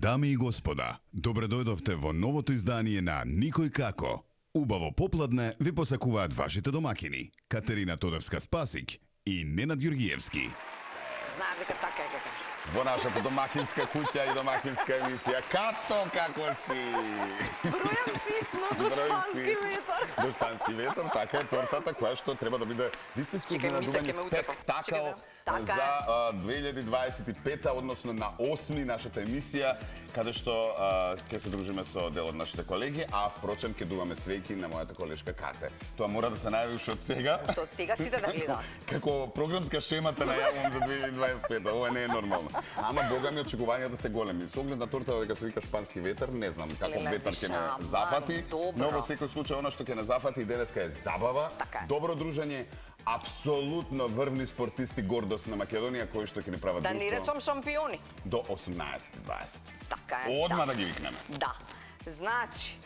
Дами и господа, добре дојдовте во новото издание на Никој како. Убаво попладне ви посакуваат вашите домакини Катерина Тодорска-Спасик и Ненад Ѓургиевски. Знаеш дека така ќе кажеш. Во нашата домакинска куќа и домакинска емисија. Като, како си? Бројам ситно до шпански ветар. До шпански ветар, така е тортата која што треба да биде вистинско изненадување спектакл за 2025, односно на 8 нашата емисија, каде што ќе се дружиме со дел од нашите колеги, а впрочем ќе дуваме свеќи на мојата колешка Кате. Тоа мора да се најави уште од сега. Уште од сега сите да гледаат. Како програмска шемата најавувам за 2025, ова не е нормално. Ама бога ми очекувањата се големи. Со оглед на тортата дека се вика шпански ветар, не знам каков ветар ќе ме зафати, но во секој случај она што ќе не зафати денеска е забава, добро дружење, апсолутно врвни спортисти, гордост на Македонија кои што ќе ни прават да ни речам шампиони. До 18-20. Така е. Одма да ги викнеме. Да. Значи,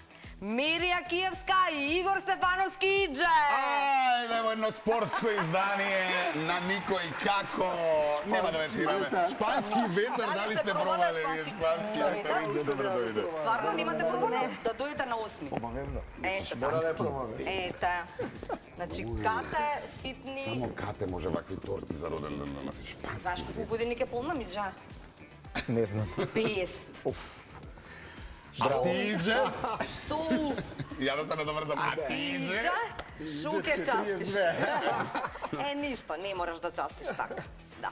Мирија Киевска и Игор Стефановски идже! Ајде во едно спортско издание на Никој како. Нема да ветираме. Шпански ветар, дали сте пробали? Шпански ветар, идже добро дојде. Стварно немате пробано? Да дојдете на 8. Обавезно. Ето, Мора да пробаме. Ето. Значи, Кате, ситни... Само Кате може вакви торти за роден ден да носи шпански. Знаеш колку години ке полна миджа? Не знам. 50. А ти идже? Што? Ја да се недобрзам. А ти идже? Шо ке частиш? Ништо, не мораш да частиш така. Да.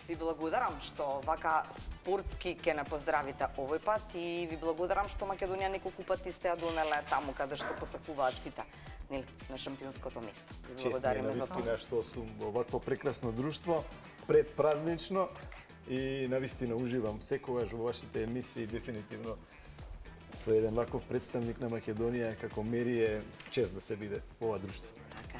Ви благодарам што вака спортски ке не поздравите овој пат и ви благодарам што Македонија неколку пати сте ја донеле таму каде што посакуваат сите, нели, на шампионското место. Ви благодариме за тоа. Навистина што сум во вакво прекрасно друштво, предпразнично и навистина уживам секогаш во вашите емисии, дефинитивно со еден ваков представник на Македонија како Мери е чест да се биде ова друштво.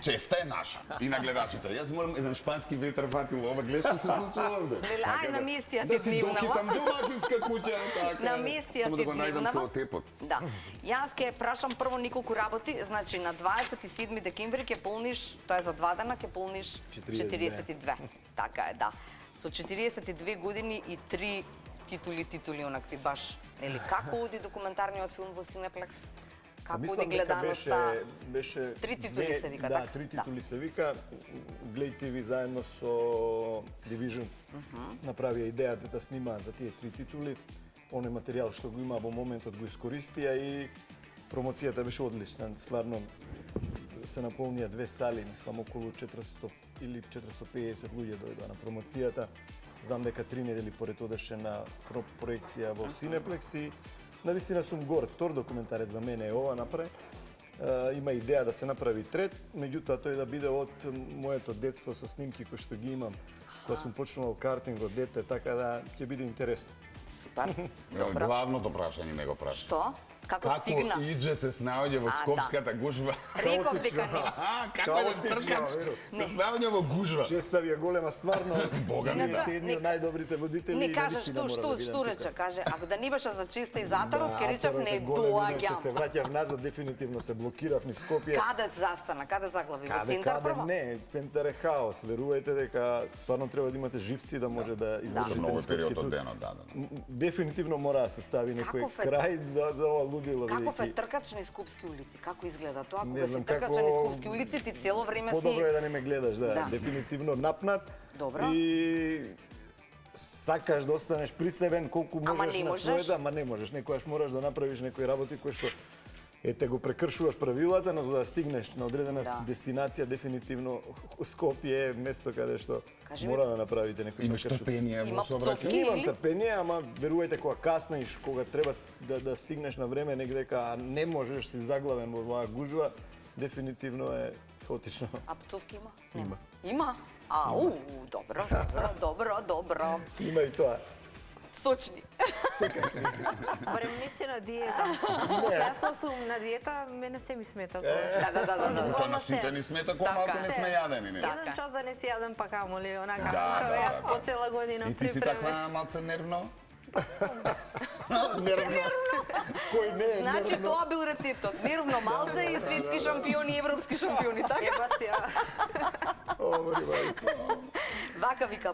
Честа е наша и на гледачите. Јас морам еден шпански ветар фатил ова, гледаш што се случува овде. Ај, на местија ти да си дневнава. докитам домакинска куќа, така. На местија Само да ти го најдам дневнава. со тепот. Да. Јас ќе прашам прво неколку работи, значи на 27 декември ќе полниш, тоа е за 2 дена, ќе полниш 42. Така е, да. Со 42 години и 3 титули онакви баш. Нели како оди документарниот филм во Синеплекс? Како оди гледаноста? Беше 3 титули се вика, да, така? 3 титули се вика. Глеј ТВ заедно со Division направија идејата да снима за тие 3 титули. Оној материјал што го има во моментот го искористија и промоцијата беше одлична. Стварно се наполнија 2 сали, мислам околу 400 или 450 луѓе дојдоа на промоцијата. Знам дека 3 недели поред одеше на проекција во Синеплекс и навистина сум горд. Втор документарец за мене е ова направи. Има идеја да се направи трет, меѓутоа тој да биде од моето детство со снимки кои што ги имам. Кога сум почнувал картинг од дете, така да ќе биде интересно. Супер. Добро. Главното прашање не го праша. Што? Како стигна? Како идже се снаоѓа во скопската гужва? Реков дека не. Како еден тркач се снаоѓа во гужва? Честа ви е голема стварно. Бога ми, Вие сте едни од најдобрите водители. Не каже што рече, каже, ако да не беше за честа и затарот, ќе речев не доаѓам. Се враќав назад, дефинитивно се блокирав низ Скопје. Каде застана, каде заглави? Во центар прво? Не, центар е хаос. Верувајте дека стварно треба да имате живци да може да издржите Многу низ период од Скопскиот. денот, да. Дефинитивно мора да се стави некој Каков е? крај за ова лудило. Каков е тркач низ Скопски улици? Како изгледа тоа? Не Кога знам си тркач како- низ Скопски улици, ти цело време си... Подобро е да не ме гледаш, да. Да. Дефинитивно напнат. Добро. И сакаш да останеш присебен колку Ама можеш не на можеш. својата, ама не можеш. Некојаш мораш да направиш некои работи кои што ете го прекршуваш правилата, но за да стигнеш на одредена дестинација, дефинитивно Скопје е место каде што Кажи ми. мора да направите некои Имаш трпение Има во сообраќај? пцовки? Имам трпение, ама верувајте кога каснеш, кога треба да стигнеш на време негдека, а не можеш си заглавен во оваа гужва, дефинитивно е хаотично. А пцовки има? Има. Има? Добро. Има и тоа. сочни. Барем не си на диета. Јас кога сум на диета, мене се ми смета тоа. Тоа на сите ни смета, кога малку не сме јадени, не? Еден час да не си јаден па камоли, онака. Да, Јас по цела година И ти си припремам. таква малце нервно? Нервно. Кој не е Значи, нервно? тоа бил рецептот. Нервно малце и светски шампиони и европски шампиони, така? Еба си ја. Омари, мајко. Вака вика,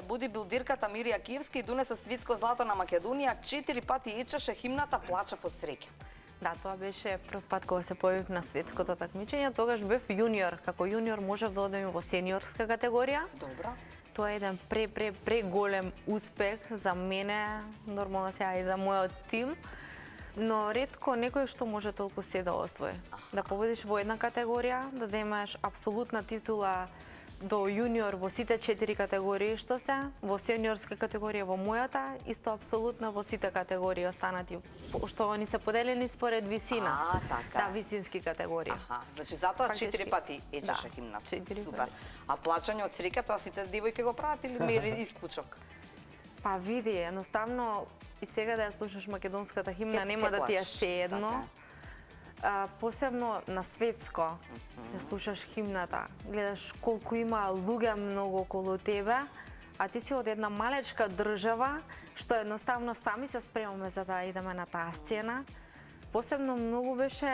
бодибилдирката Мирија Киевски донесе светско злато на Македонија, 4 пати ечеше химната, плачев од среќа. Да, тоа беше прв пат кога се појавив на светското такмичење. Тогаш бев јуниор. Како јуниор можев да одем и во сениорска категорија. Добро. Тоа е еден преголем успех за мене, нормално сега и за мојот тим. Но ретко некој што може толку се да освои. Да победиш во една категорија, да земеш апсолутна титула до јуниор во сите 4 категории што се, во сениорска категорија во мојата, исто апсолутно во сите категории останати, што они се поделени според висина. така. Да, висински категории. Аха, значи затоа Фактички. 4 пати ечеше Да, химната. 4 Супер. пати. А плачање од среќа, тоа сите девојки го прават или мери исклучок? Па види, едноставно и сега да ја слушаш македонската химна Ќе нема да ти ја плачеш, седно. така. Посебно на светско, да слушаш химната, гледаш колку има луѓе многу околу тебе, а ти си од една малечка држава, што едноставно сами се спремаме за да идеме на таа сцена. Посебно многу беше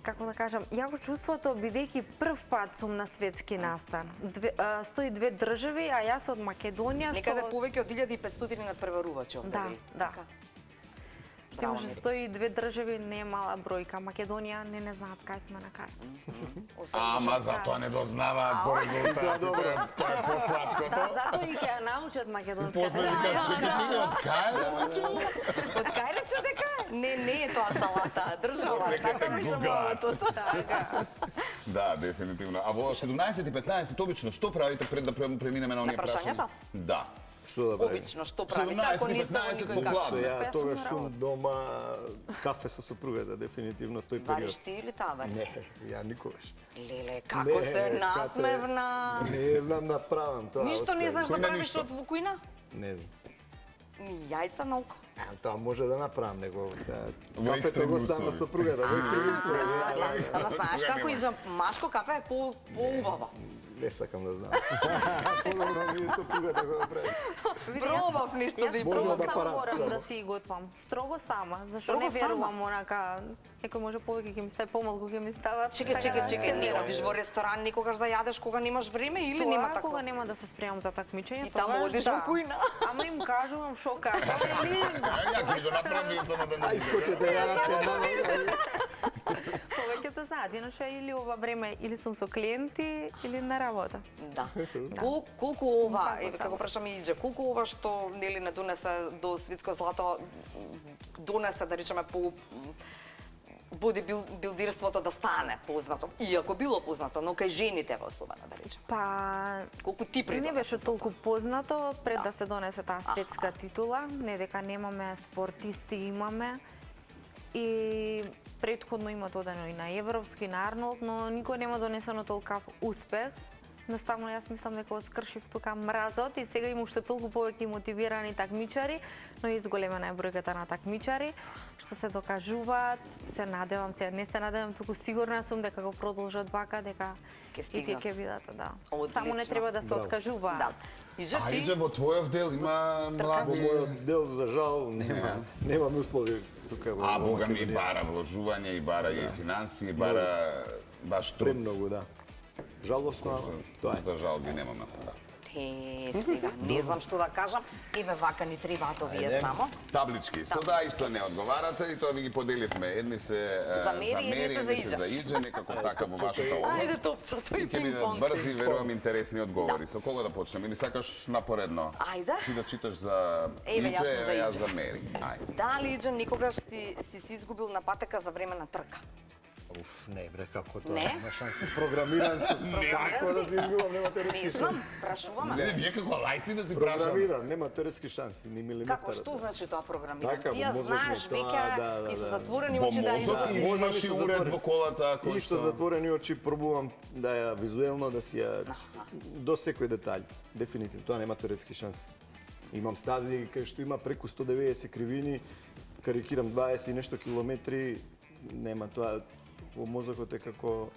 како да кажам, јако чувството бидејќи прв пат сум на светски настан. 102 држави, а јас од Македонија, Некаде повеќе од 1500 надпреварувачи овде. Да, вели. да. Така. Што Браво, имаше Мири. 102 држави, не е мала бројка. Македонија не знаат кај сме на карта. Ама затоа не дознаваат по резултати, тоа е посладкото. Да, затоа и ќе ја научат македонската. После вика, чекай, од кај да научам? Од кај рече дека? Не е тоа салата, држава. Нека те Така ми гуглаат. Така. Да, дефинитивно. А во 17 и 15 обично што правите пред да преминеме на оние На прашањата? Да. Што да прави? Обично, што прави? 17, Како не сте во 15 никој буквално. кафе? Ја Јас тогаш сум сум работа. дома, кафе со сопругата, дефинитивно тој Вариш период. ти или таа вари? Не, ја никогаш. Леле, како се Не, насмевна. Не знам да правам тоа. Ништо не остави. знаеш да Кој на правиш ништо? од вукуина? Не знам. Ни јајца на око. Тоа може да направам, него Во кафето екстремни го ставам на услови. сопругата, во екстремни услови. Ама знаеш како изам машко кафе е поубаво. Не сакам да знам. Подобро ми е сопругата го да прави. Пробав нешто да Јас и Може строго да сама парам морам само. да си готвам. Строго сама, зашто Строго не сама? верувам онака, некој може повеќе ќе ми стави, помалку ќе ми става. Чекај, не одиш во ресторан никогаш да јадеш кога немаш време или Тоа нема кога такво? нема да се спремам за такмичење, И таму тогаш одиш да. во кујна. Ама им кажувам шо како или Ја ќе го направам једно да А не искочете ја да се повеќето знаат, иначе или ова време или сум со клиенти или на работа. Да. Колку ова, еве како прашам и Иџе, колку ова што нели не донесе до светско злато донесе да речеме по бодибилдирството да стане познато, иако било познато, но кај жените во особено да речеме. Па Колку ти не придонесе? беше толку познато пред да се донесе таа светска титула, не дека немаме спортисти, имаме. И претходно има додено и на европски, на Арнолд, но никој нема донесено толкав успех. Едноставно јас мислам дека го скршив тука мразот и сега има уште толку повеќе мотивирани такмичари, но и изголемена е бројката на такмичари што се докажуваат. Се надевам, се не се надевам, туку сигурна сум дека го продолжат вака, дека Ќе и тие стигнат. ќе бидат, да. Одлично. Само не треба да се Браво. откажуваат. Да. Иџе А ти? Иџе, во твојов дел има Во млади... мојот дел, за жал, немам услови тука во А Бога ми и Македонија. бара вложување, и бара и финансии, и бара баш труд. Премногу, да. Жалосно, ама тоа е. За жал ги немаме. Да. Сега, не знам што да кажам. Еве вака ни требаат овие само. Таблички. Со да исто не одговарате и тоа ви ги поделивме. Едни се За Мери, едни се за едни се Иџе. за Иџе, некако така во вашата област. Ајде топчето и И ќе бидат пинг-понг. брзи, верувам, интересни одговори. Со кого да почнем? Или сакаш напоредно? Ајде. Ти да читаш за Еве, јас Иџе, сум за јас Иџе. за Мери. Ајде. Дали Иџе никогаш си изгубил на патека за време на трка? Уф, не бре, како тоа? Не? Нема шанси. Програмиран сум. Како да се изгубам, нема теоретски Не шанси. знам, прашуваме. Не, ние како лајци да си прашаме. Програмиран, нема теоретски шанси, ни милиметар. Како, што значи тоа програмирано? Така, Ти ја во мозок ми знаеш тоа, веќе да, и со да. затворени Во очи да мозок ја... или Може имаш и и со уред затворени. во колата кој И со што... затворени очи пробувам да ја визуелно да си ја до секој детаљ. Дефинитивно, тоа нема теоретски шанси. Имам стази кај што има преку 190 кривини, карикирам 20 и нешто километри, нема тоа во мозокот е како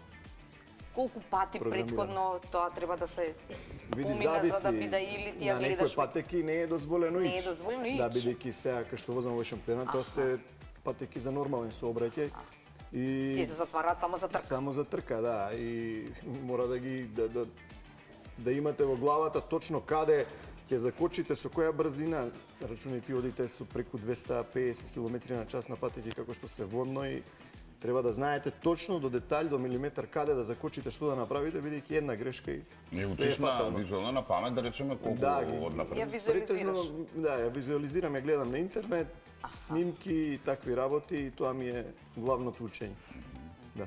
Колку пати Програмирано. претходно тоа треба да се види помина зависи. за да биде или ти ја на гледаш? некои патеки не е дозволено Не е ич. дозволено ич. Да, бидејќи сега кај што возам овој шампионат, тоа се патеки за нормален сообраќај. И Ти се затвараат само за трка. Само за трка, да. И мора да ги да имате во главата точно каде ќе закочите, со која брзина. Рачунајте одите со преку 250 км на час на патеки како што се водно и треба да знаете точно до детаљ, до милиметар каде да закочите, што да направите, бидејќи една грешка и Не се е учиш на фатално. визуелно на памет, да речеме колку Да, ги- однапред. Ја визуализираш. Претежно, да, ја визуализирам, ја гледам на интернет, снимки и такви работи и тоа ми е главното учење. Да.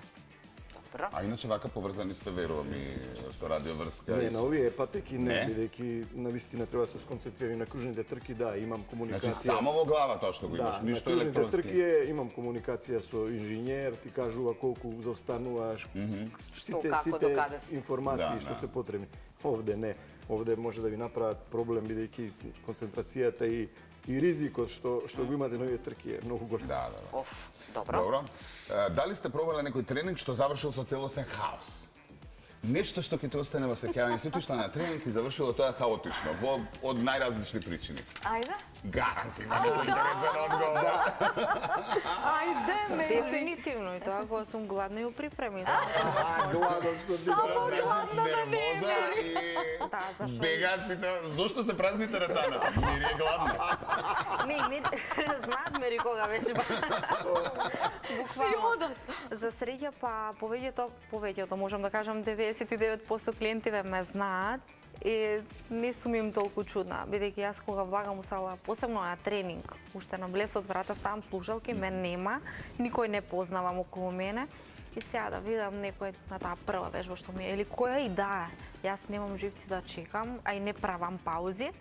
Добро. А иначе вака поврзани сте, верувам, и со радиоврска. Не, и на со- овие патеки не, Не? бидејќи на вистина треба да се сконцентрирани на кружните трки, да, имам Значи комуникација. само во глава тоа што го имаш, Да, на ништо кружните електронски. трки имам комуникација со инженер, ти кажува колку заостануваш, сите како, до каде си. информации Да, што да. се потребни. Овде не. Овде може да ви направат проблем бидејќи концентрацијата и ризикот што го имате на овие трки е многу голем. Да, да, да. Оф, добро. Добро. Дали сте пробале некој тренинг што завршил со целосен хаос? Нешто што ќе те остане во сеќавање, сето што на тренинг и завршило тоа хаотично, од најразлични причини. Ајде. Гаранти, има некој интересен одговор. Ајде, ме. Дефинитивно и тоа кога сум гладна и уприпреми. Гладот што ти Нервоза и Да, зашо? бегаат сите. Зошто се празните ретаната? Мири е гладна. Не, знаат мери кога беше ба. Буквално. За среќа па повеќето, можам да кажам 99% клиентиве ме знаат и не сум им толку чудна, бидејќи јас кога влагам у сала, посебно на тренинг, уште на блес од врата ставам слушалки, мен нема, никој не познавам околу мене. И сега да видам некој на таа прва вежба што ми е, или која и да е, јас немам живци да чекам, а и не правам паузи.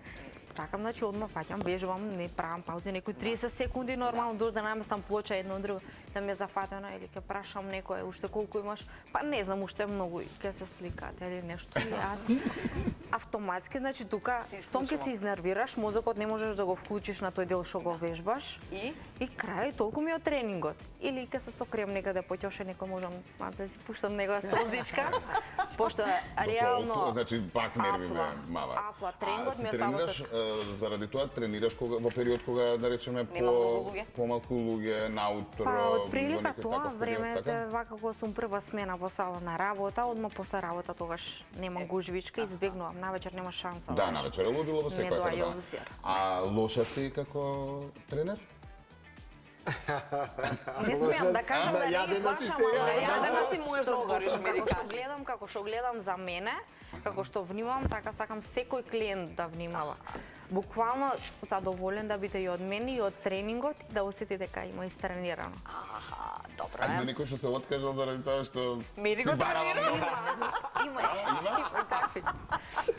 Сакам, значи, одма фаќам, вежбам, не правам паузи, некои 30 секунди, нормално, дури да наместам плоча едно друго, да ми е зафатено, или ќе прашам некој, уште колку имаш, па не знам, уште многу, и ќе се сликате или нешто, и јас автоматски, значи, тука, штом ќе се изнервираш, мозокот не можеш да го вклучиш на тој дел што го вежбаш, И? И крај, толку ми е од тренингот. Или ќе се сокрием некаде поќоше, некој можам малце да си пуштам некоја солзичка, пошто реално... Значи пак нерви ме апла, маваат. апла, тренингот ми е се само тренираш, трка. заради тоа тренираш во период кога, да речеме, Нема многу луѓе. помалку луѓе, наутро, Па, од во прилика некој тоа таков време, период, така? вака кога сум прва смена во сала на работа, одма после работа тогаш немам гужвичка, избегнувам, навечер нема шанса. Да, навечер лудило во Не секоја доаѓа тренировка. обзир. А лоша си како тренер? Не смеам да кажам да не ги Најадена си плашам, сега. ама Најадена си можеш да одговориш, ми како што гледам за мене, како што внимавам, така сакам секој клиент да внимава. Буквално задоволен да бидете и од мене и од тренингот и да осети дека има истренирано. Аха, добро. А има некој што се откажал заради тоа што Мери си го барала тренирам. многу? Има такви.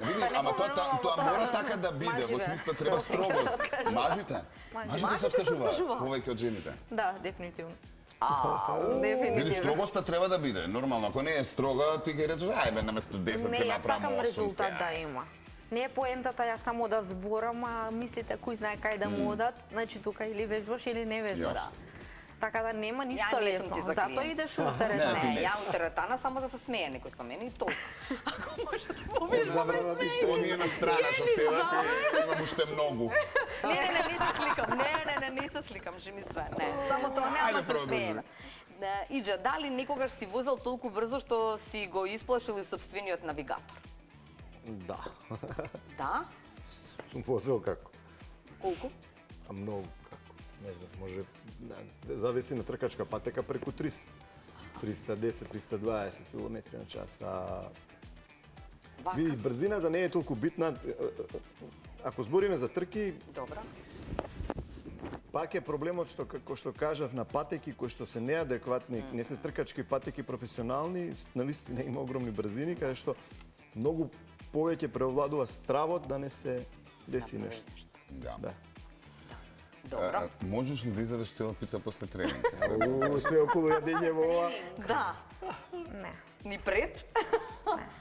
Види, Па не ама поминувам тоа во мора тоа. така да биде, во Маживе. смисла треба строгост. Мажите? Мажите се откажуваат повеќе од жените. Да, дефинитивно. Види, Дефинитивно. строгоста треба да биде. Нормално, ако не е строга, ти ќе речеш, ајде, наместо 10 Не, ќе јас направам сакам 8 резултат сега. да има. Не е поентата ја само да зборам, а мислите кој знае кај да му одат, значи тука или вежбаш или не вежбаш. Јасно. Така да нема ништо Ја не сум лесно. ти за Затоа клиент. идеш у Не, ти теретана. не. Ја у теретана само да се смее некој со мене и толку. Ако може да помислам. Забрана ти Оние на страна што седат и имам уште многу. Не се сликам. Не се сликам, ще ми све. Не, само тоа не, Ајде, ама се продолжи. смееме. Иджа, дали некогаш си возел толку брзо што си го исплашил и сопствениот навигатор? Да. Да? Сум возел како? Колку? А многу како? Не знам, може зависи на тркачка патека преку 300. 310, 320 км на час. Вака. Види, брзината не е толку битна. Ако збориме за трки, Добра. Пак е проблемот што, како што кажав, на патеки кои што се неадекватни, не се тркачки патеки професионални, навистина има огромни брзини, каде што многу повеќе преовладува стравот да не се деси нешто. Да. Добро. Можеш ли да изядеш цела пица после тренинг? Све околу јадење во ова. Да. Не. Ни пред?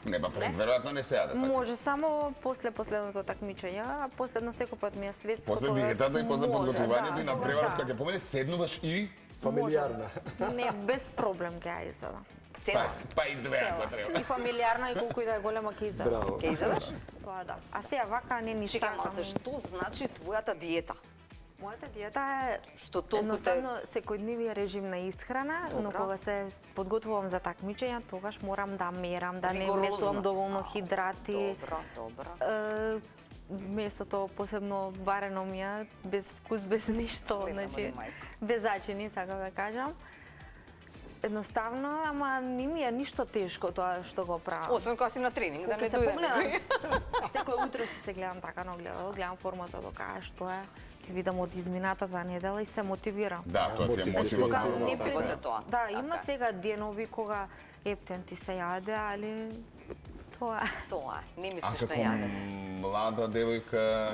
Не, ба пред веројатно не се јаде така. Може само после последното такмичење, а последно секој пат ми е светско. После диетата и после подготвувањето и на преварот кога ќе помине седнуваш и Фамилиарна. Не, без проблем ќе ја изедам. па и две ако треба. И фамилиарна и колку и да е голема ќе изедам. Браво. Ке изедеш? Тоа да. А сега вака не ни Чекай сакам. малце, што значи твојата диета? Мојата диета е Што толку те... едноставно секојдневен режим на исхрана, но кога се подготвувам за такмичења, тогаш морам да мерам, да не Ригорозно. месувам доволно хидрати. Добро. Месото посебно варено ми е, без вкус, без ништо, Леле, значи мајка. без зачини, сакам да кажам. Едноставно, ама не ми е ништо тешко тоа што го правам. Освен кога си на тренинг, да Кога не се дојде погледам, некој. секој утро се гледам така на огледало, гледам формата до кај што е, ќе видам од измината за недела и се мотивирам. Да, тоа ти е Мотивација. мотивативно. Не така е. приводне тоа. Да, има Така е. сега денови кога ептен ти се јаде, али тоа е. Тоа е. Не А мислиш да како јаде. млада девојка,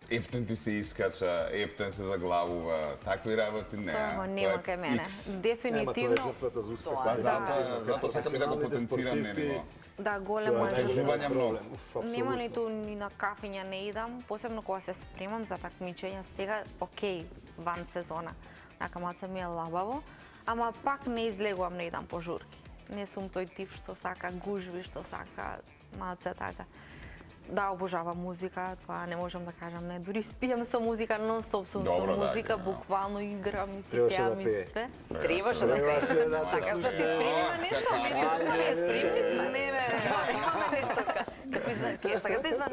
ептен ти се искача, ептен се заглавува, такви работи не. Тоа го нема кај мене. икс. Нема, тоа е Дефинитивно, жртвата за успех. Тоа е. Затоа сакам и да го потенцирам на ниво. да, голема Тоа е жртва. Уживање многу. Нема ниту ни на кафења не идам, посебно кога се спремам за такмичења. Сега, окей, ван сезона. Нака малце ми е лабаво, ама пак не излегувам, не идам по журки. Не сум тој тип што сака гужви, што сака малце така. Да, обожавам музика, тоа не можам да кажам, не. Дури спијам со музика, нон-стоп сум со Добро, да, музика, да. буквално играм и си Требаше да пеам и пее. све. Требаше да Требаше пее. да те Така што ти слуша. спремиме нешто, ние спремни сме. Не. Имаме нешто како ке сакаш да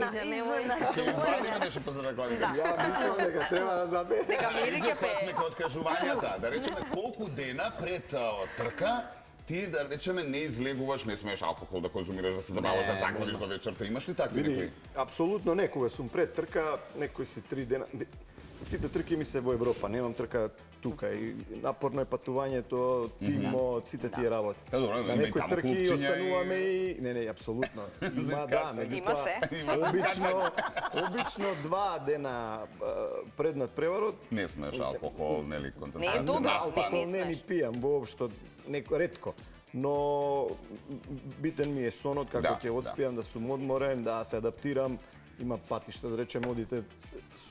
Ќе извадиме нешто после рекламите. Ја мислам дека треба да запее. Дека Мири ќе Кога сме пее. кod кажувањата, да речеме колку дена пред трка ти да речеме не излегуваш, не смееш алкохол да конзумираш, да се забаваш, да заглавиш до вечерта. Имаш ли такви некои? Види, апсолутно не, кога сум пред трка, некои си 3 дена. Сите трки ми се во Европа, немам трка тука и напорно е патувањето, тимот, сите тие работи. Добро, има На и некои таму трки клупчиња остануваме и не, апсолутно. Има да, Има се. обично 2 дена пред надпреварот. Не смееш алкохол, нели концентрација. Не е добро, Алкохол не ни пијам воопшто, ретко. Но битен ми е сонот, како Да, ќе одспијам да сум одморен, да се адаптирам. Има патишта, да речеме, одите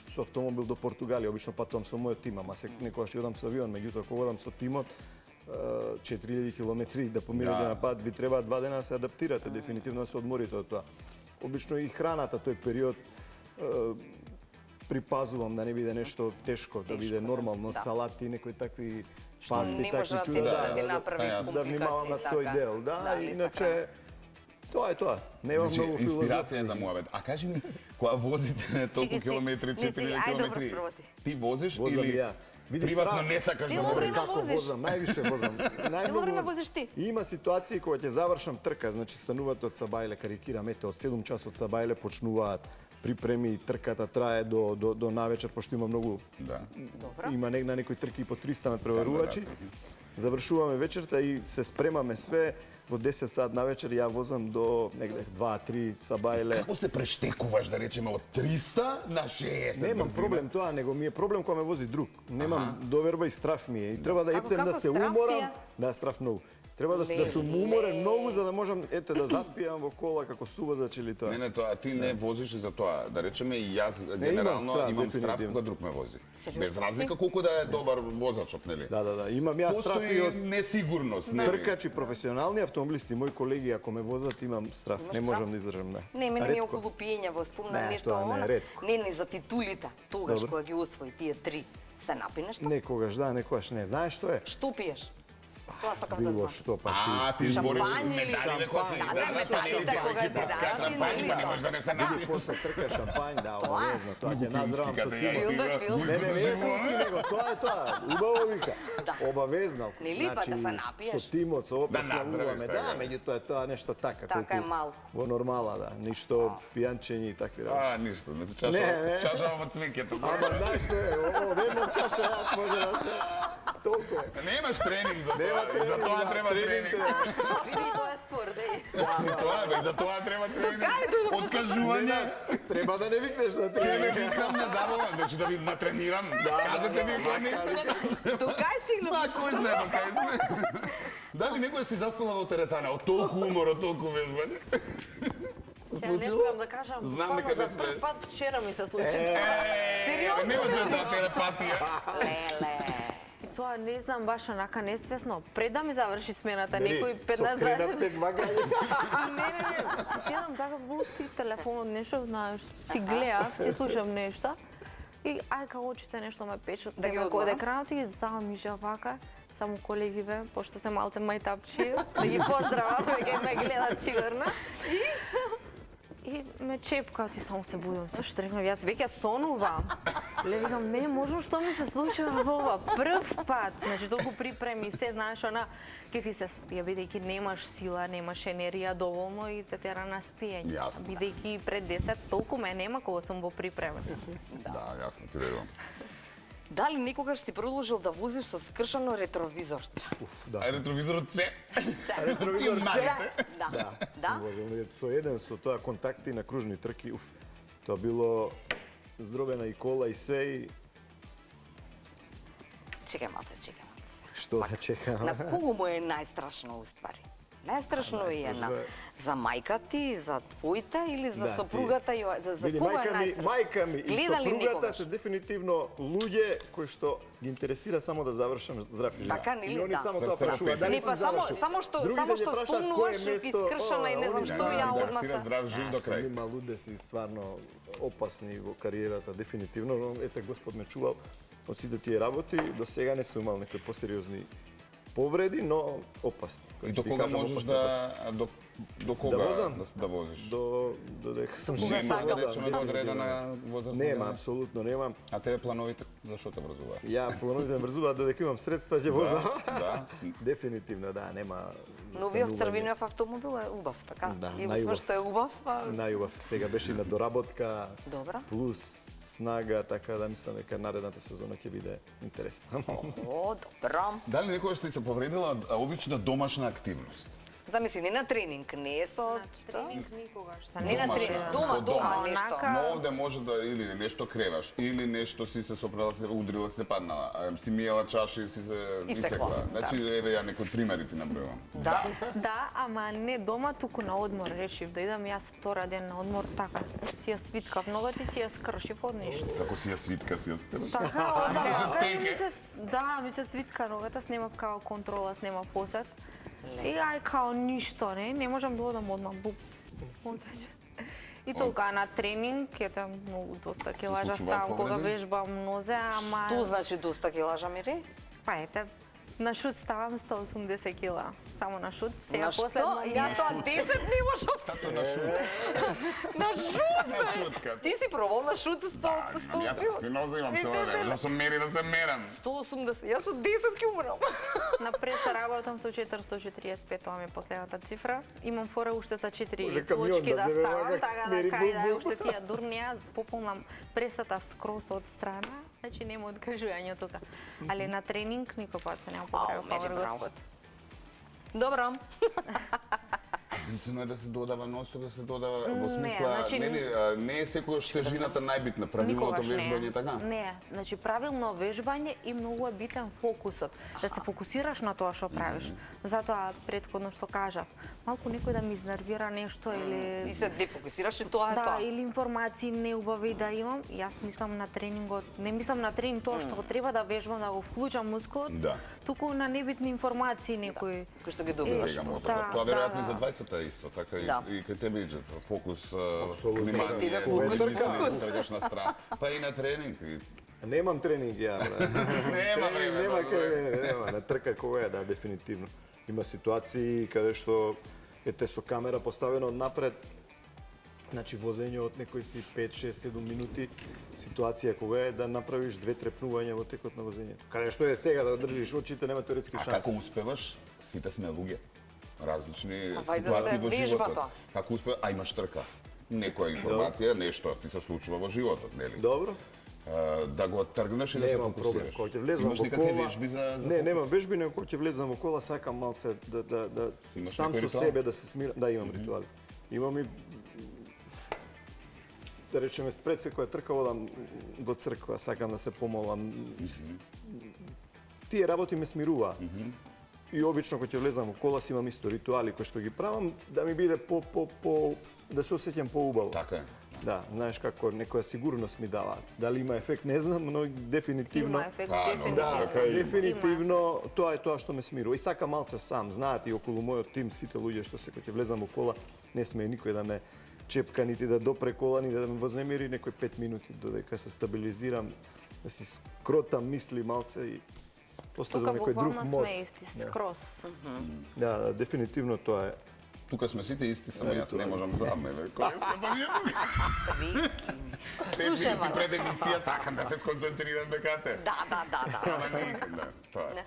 со автомобил до Португалија, обично патувам со мојот тим, ама некогаш ќе одам со авион, меѓутоа кога одам со тимот, 4000 километри да поминете на пат, ви треба 2 дена да се адаптирате, дефинитивно да се одморите од тоа. Обично и храната тој период припазувам да не биде нешто тешко, да биде нормално, салати, некои такви пасти, не такви може чуда, да ти направи да внимавам на тој така. дел. Да, не иначе тоа е тоа. Нема многу Инспирација филозофија. за муабет. А кажи ми, кога возите толку Чекай, километри, чекай, 4000 ајде, километри, добро, прво ти. ти возиш Возам или ја. Види, приватно страх. не сакаш да Цело возиш? време Како возиш? возам, највише возам. Цело време возиш ти? И има ситуации кога ќе завршам трка, значи станувате од Сабајле, карикирам, ете, од 7 часот од Сабајле почнуваат припреми, трката трае до навечер, пошто има многу, Да. има на некои трки и по 300 надпреварувачи. Завршуваме вечерта и се спремаме све. Во 10 сат навечер ја возам до негде 2-3 Сабајле. Како се прештекуваш, да речеме, од 300 на 60? Немам брзина? проблем тоа, него ми е проблем кога ме вози друг. Немам доверба и страф ми е. И треба да Ако ептем да како се страф ти уморам. е? Да, страф многу. Треба да сум уморен многу за да можам ете да заспијам во кола како сувозач или тоа. Не, тоа, ти не возиш и за тоа. Да речеме, и јас имам генерално страв, имам страв дефинитивно. кога друг ме вози. Сериозно Без си? разлика колку да е добар возачот, нели? Да. Имам јас страф и Постои од несигурност, нели? тркачи, професионални автомобилисти, мои колеги, ако ме возат, имам страф. Имаш Не страв? можам да издржам, не. Не, мене ми е Ретко. околу пиење, во спомнам Не, нешто тоа не е она. ретко. Не, за титулите. Тогаш Добро. кога ги освои тие 3, се напи нешто? Некогаш да, некогаш не. Знаеш што е? Што пиеш? Тоа сакам да Било знам. што па Ти избориш Шампањ или медали кога ти шампањ? Да, да, па шампањ, кога ти дадат, шампањ, или па не можеш да не се Види, напиеш. после трка шампањ, да, обавезно, тоа ќе наздравам со тимот. Филм. Не е филмски, него тоа е тоа. Убаво вика. Да. Обавезно. Нели па да се напиеш? Со тимот, со опа Да славуваме. наздравиш, Да, така. меѓутоа тоа е нешто така. Така е колку малку. Во нормала, да. Ништо пијанчење и такви работи. Ништо, значи Не. чаша во цвеќето. Ама знаеш што е, од една чаша јас може да се... Толку е. Немаш тренинг за Нема тоа, и за тренинг, тоа да, треба тренинг. Види, тоа е спорт, еј. И тоа бе, за тоа треба тренинг. Откажување. Треба да не викнеш на Не тренинг. викам на забава, значи да ви натренирам. Кажете ми кој нешто. До кај стигна? Ма кој знае до кај сме? Дали некој си заспала во теретана од толку умор, од толку вежбање? Сега не смеам да кажам, Знам буквално дека за не прв сме. пат вчера ми се случи. Сериозно? Нема да телепатија. Леле. И тоа не знам баш онака несвесно. Пред да ми заврши смената, Нели, некој со 15 кренат тек вагање. Не, си седам така булти телефонот, нешто, знаеш, си гледав, си слушам нешто. И ај као очите нешто ме печат, Да ги дека од одморам? екранот и замиша вака. Само колегиве, пошто се малце мајтапчи, да ги поздравам, дека ме гледат сигурно. И ме чепкаат и само се будам, се штрекнав, јас веќе сонувам. Ле викам, не, можно што ми се случува во ова прв пат. Значи, толку припреми, се знаеш, она, ке ти се спие, бидејќи немаш сила, немаш енергија доволно и те тера на спиење. Јасно. Бидејќи пред 10, толку ме нема кога сум во припремен. Да, јасно ти верувам. Дали некогаш си продолжил да возиш со скршено ретровизорче? Да. Ај ретровизорот се. Ретровизор Ти Да, малите. да. Да, сум возил со еден со тоа контакти на кружни трки, тоа било здробена и кола и све и Чекај малце, чекај малце. што да чекам. На кого му е најстрашно уствари? Најстрашно е на за мајка ти, за твоите или за Да, сопругата ти- и за Види, кого е најстрашно? мајка ми и Гледа ли сопругата некогаш? се дефинитивно луѓе кои што ги интересира само да завршам здрав и жив. Така, нели? И они Да. само тоа Срце на прашуваат, песен. дали Не, сум па само завршил. само што Другите само ќе што прашаат спомнуваш кое место, искршена и не знам они што Да, ја да, одма сира здрав жив до крај. Има луѓе си стварно опасни во кариерата, дефинитивно, но ете Господ ме чувал од сите тие работи, до сега не сум имал некои посериозни повреди, но опасни. И до Ти кога кажам, можеш опасни, опасни. до кога Да возам? да возиш? До дека сум Нема жив, да возам, речеме до дефинитивно. одредена возрастна Нема, година? апсолутно немам. А тебе плановите зашо те врзуваат? Ја плановите ме врзуваат додека имам средства ќе возам. Да. Дефинитивно, да, нема Новиот застанување. Стрвинов автомобил е убав, така? Да, И најубав. све што е убав, Најубав. Сега беше на доработка, Добра. плюс снага, така да мислам дека наредната сезона ќе биде интересна. О, добро. Дали некогаш ти се повредила обична домашна активност? Замисли, не на тренинг, не е со... Тренинг никогаш. Са Не на Домашна, тренинг, по дома, дома. нешто. Онака- Но овде може да или нешто креваш, или нешто си се сопрела, се удрила, се паднала, си миела чаши, си се Исекла, исекла. да. Значи, еве ја некои примери ти набројувам. Да. Да, ама не дома, туку на одмор решив да идам јас втора ден на одмор, така. Си ја свиткав ногата и си ја скршив од ништо. Како си ја свитка, си ја скрш. Така, Може и теке. ми се свитка ногата, снемав као контрола, снемав посет. И ај као ништо, не можам да одам одма буп. Отвече. И толку, а на тренинг, ете, многу доста килажа случуваат ставам кога повреди? вежбам нозе, ама... Ту значи доста килажа мири? Па ете, на шут ставам 180 кила. Само на шут. Сега На што? последно ми Ја е- тоа 10 не можам. Тато на шут. На шут, На бе! шутка. Ти си пробал на шут 100 Јас се нозе имам се овде, да сум мери да се мерам. 180, јас од 10 ки умрам. На преса работам со 445, тоа ми е последната цифра. Имам фора уште за 4 Може камион точки да да земе ставам, вака, така да мери кај да бум-бум. уште тие дурнија, пополнам пресата скрос од страна, значи нема откажување тука. Али на тренинг никој пат се нема поправил, мери фала браво. Господ. Добро. Битно е да се додава ностоп, да се додава во Не, смисла, значи, нели, не е секогаш тежината најбитна, правилното Никогаш не е. вежбање така? Не, значи правилно вежбање и многу е битен фокусот. Да се фокусираш на тоа што правиш. Затоа претходно што кажав, малку некој да ми изнервира нешто или И се дефокусираш и тоа е да, тоа. или информации неубави да имам, јас мислам на тренингот, не мислам на тренинг тоа што треба да вежбам, да го вклучам мускулот, Да. туку на небитни информации некои. Кој што ги добиваш. Сега мотор. Да, Тоа веројатно и да, за да. двајцата е исто, така Да. и кај тебе иде фокус, Апсолутно. внимание, Тебе фокус, фокус. тргаш на страна. Па и на тренинг. Немам тренинг ја, бре. Нема време. Нема добро. кај мене, нема. На трка кога е, да, дефинитивно. Има ситуации каде што ете со камера поставена од напред, Значи возење од некои си 5, 6, 7 минути, ситуација кога е да направиш 2 трепнувања во текот на возењето. Каде што е сега да држиш очите, нема теоретски шанс. А како успеваш? Сите сме луѓе. Различни вајде ситуации се во вежба животот. тоа. Како успева? А имаш трка. Некоја информација, нешто ти се случува во животот, нели? Добро. Да го тргнеш и да се Немам проблем. фокусираш. Кога ќе влезам Имаш во некакви кола... вежби за Не, немам вежби, но кога ќе влезам во кола, сакам малце да Имаш сам некој со ритуал? себе да се смирам. Да, имам ритуали. Имам и да речеме пред секоја трка одам во црква, сакам да се помолам. Тие работи ме смируваат. И обично кога ќе влезам во кола си имам исто ритуали кои што ги правам да ми биде да се осеќам поубаво. Така е. Да, знаеш како некоја сигурност ми дава. Дали има ефект, не знам, но дефинитивно. Има ефект, А, дефинитивно. да, така и- Дефинитивно, тоа е тоа што ме смирува. И сакам малце сам, знаат и околу мојот тим сите луѓе што се кога ќе влезам во кола, не смее никој да ме чепка, нити да допре кола, нити да ме вознемири некои 5 минути додека се стабилизирам, да си скротам мисли малце и после до Тука некој друг буквално мод. сме исти, скроз. Да, дефинитивно тоа е. Тука сме сите исти, само јас не можам за мене. Кој сме па ние тука? 5 Слушај, минути ма. пред емисија сакам да се сконцентрирам дека те. Да. Ама никак, да. Тоа е.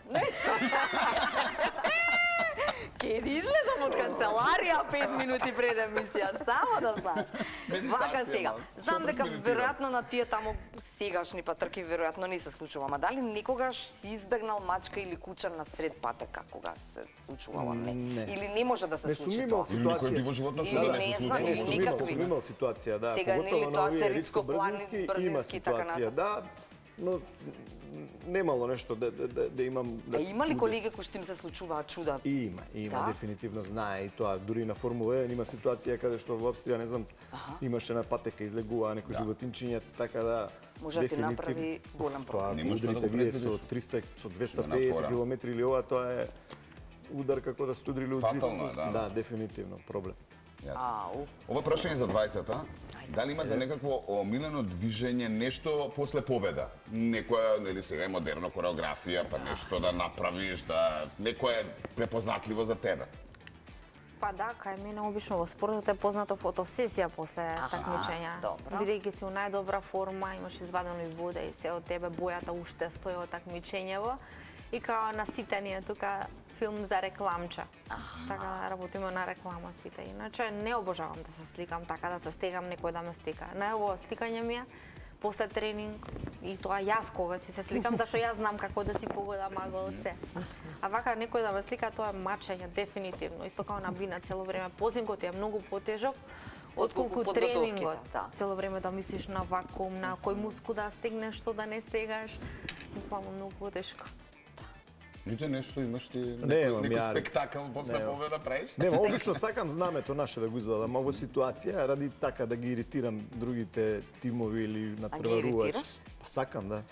Ке излезам од канцеларија 5 минути пред емисија, само да знаеш. Вака Медитација, сега. малку. Знам Што дека медитирам? веројатно на тие таму сегашни патрки веројатно не се случува, ама дали некогаш си избегнал мачка или куча на сред патека кога се случувала не? Не. Или не може да се Не сум случи имал тоа? Или некој ситуација. диво животно што Или да не не се знам, случува. или сум никакви. Сум имал ситуација, да. Сега, Поготово нели, на тоа се овие рицкопланински, рицко-брзински има брзински и така ситуација, да. Но немало нешто да имам... А има ли удес. колеги кои што им се случуваат чуда? Има, Да? дефинитивно знае и тоа. Дури на Формула 1 има ситуација каде што во Австрија, не знам, имаше на патека излегуваа некој животинчиња, така да Може да ти направи голем Тоа, Не можеш да ударите го вие предвидиш. со 300, со Што 250 напора. км или ова, тоа е удар како да сте удрили од зид. Фатално е, да. Да, дефинитивно, проблем. Јасно. Ау. Ова прашање за двајцата. Дали имате некакво омилено движење, нешто после победа? Некоја, нели сега е модерна кореографија, па нешто да направиш, да некое препознатливо за тебе. Па да, кај мене обично во спортот е познато фотосесија после такмичења. добро. Бидејќи си у најдобра форма, имаш извадено и вода и се од тебе, бојата уште стои од такмичењево. И као на сите ние тука филм за рекламча. Така работиме на реклама сите. Иначе не обожавам да се сликам така, да се стегам некој да ме стика. Најово стикање ми е после тренинг и тоа јас кога си се сликам, зашто јас знам како да си погодам агол се. А вака некој да ме слика, тоа е мачење дефинитивно. Исто како на бина цело време. Позинкот е многу потежок отколку подготовките, тренингот. да. Цело време да мислиш на вакуум, на кој мускул да стегнеш, што да не стегаш. Буквално многу потешко. Лице нешто имаш ти Немам, некој ја- спектакл после Немам. победа правиш? Нема, обично сакам знамето наше да го извадам, а во ситуација ради така да ги иритирам другите тимови или надпреварувач. иритираш? Па сакам, да.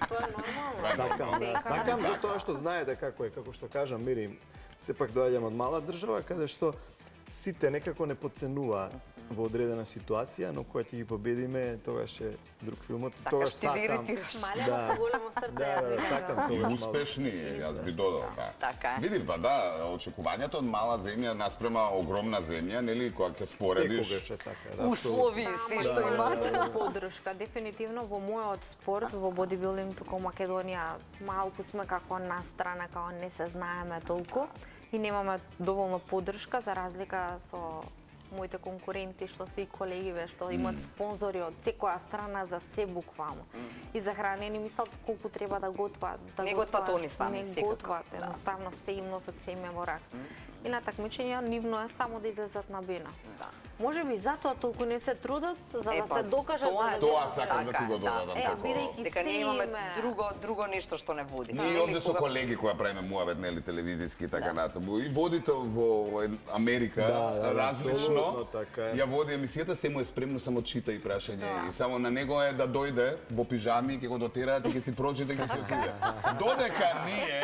Тоа е нормално. Сакам, да. Сакам за тоа што знаете како е, како што кажам, мери, сепак доаѓам од мала држава каде што сите некако не подценуваат во одредена ситуација, но кога ќе ги победиме, тогаш е друг филмот. Тогаш ти да сакам. иритираш. Мале, Да. ама со големо срце, Да, јас да, ви кажам. сакам И тогаш малку. успешни, јас би додал, да. Така е. Види, па да, очекувањето од мала земја наспрема огромна земја, нели, кога ќе споредиш. Секогаш е така, да. Услови се што имате. Подршка, дефинитивно во мојот спорт, во бодибилдинг, тука во Македонија, малку сме како настрана, како не се знаеме толку и немаме доволно подршка за разлика со моите конкуренти што се и колеги што имаат спонзори од секоја страна за се буквално. И за хранење мислат колку треба да готват, Не готват они сами, не секако, готват, да. едноставно се им носат семе во рак. И на такмичења нивно е само да излезат на бина. Да. Може би затоа толку не се трудат за Е, да па, се докажат тоа за е- да Тоа бидат сакам да ти го Така е, додадам Е, како. бидејќи Дека се не имаме име. друго нешто што не води. Ние Нели, овде со кога- колеги која правиме муавет, нели, телевизиски и така натаму. И водител во Америка, Да, различно, апсолутно така е. ја води емисијата, се му е спремно само чита и прашање. И само на него е да дојде во пижами, ќе го дотираат и ќе си прочита и ќе се отиде. Додека ние